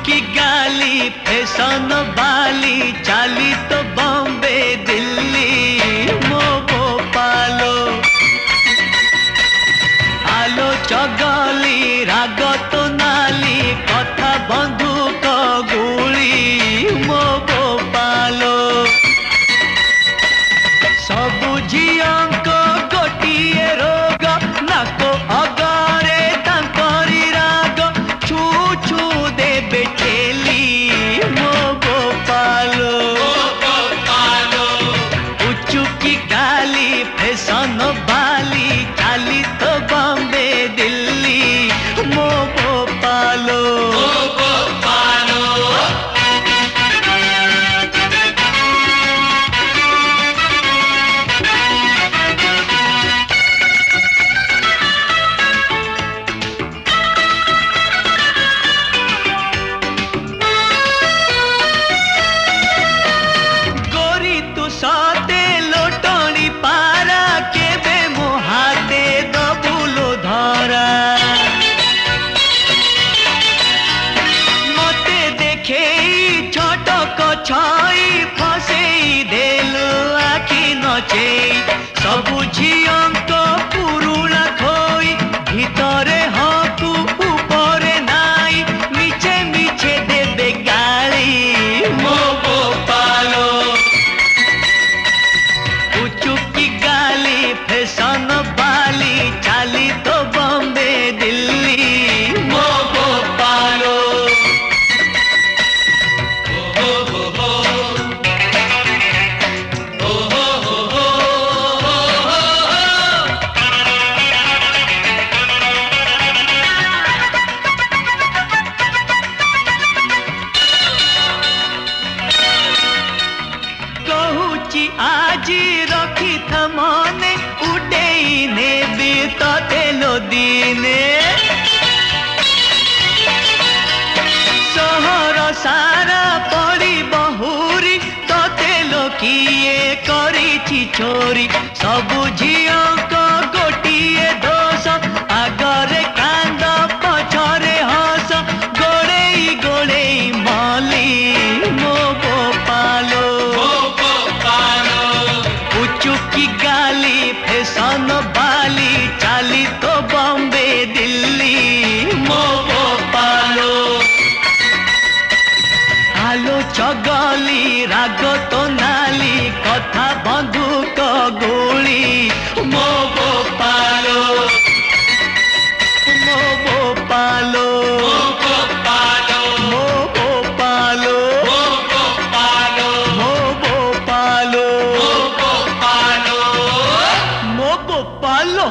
की गाली फैशन वाली चाली तो बॉम्बे दिल्ली मो भोपालो आलो चगली राग तो नाली कथा बंधुक गुली मो भोपालो सबु झियंक गोटिए रोग नाको अगरे तांकरी राग छू छू देबे ठेली मो भोपालो उचुकी गाली फैशन वाली चाली तो बॉम्बे दिल्ली मो भोपालो साते लोटणी पारा केबे मोहाते दबुलो धरा मते देखे छटक छई फसेई देलु आखि नचे सबु झियंक पुरुणा खोई भितरे हकु ऊपरे नाई मिछे मिछे देबे गाली मो भोपालो उचुकी गाली फैशन वाली चाली तो बॉम्बे दिल्ली मो भोपालो कहूची आजी रखी था मने उडेई नेबी तते लो दिने सहर सारा पड़ी बहुरी तते लो किए करिछि चोरी सबु झियंक गोटिए दोष आगरे कांद पछरे हस गोड़ेई गोड़ेई मली मो भोपालो उचुकी गाली फैशन वाली चाली तो बॉम्बे दिल्ली मो भोपालो आलो चगली राग तो नाली कथा बंधुक गुली मो भोपालो मो भोपालो मो भोपालो मो भोपालो मो भोपालो मो भोपालो मो भोपालो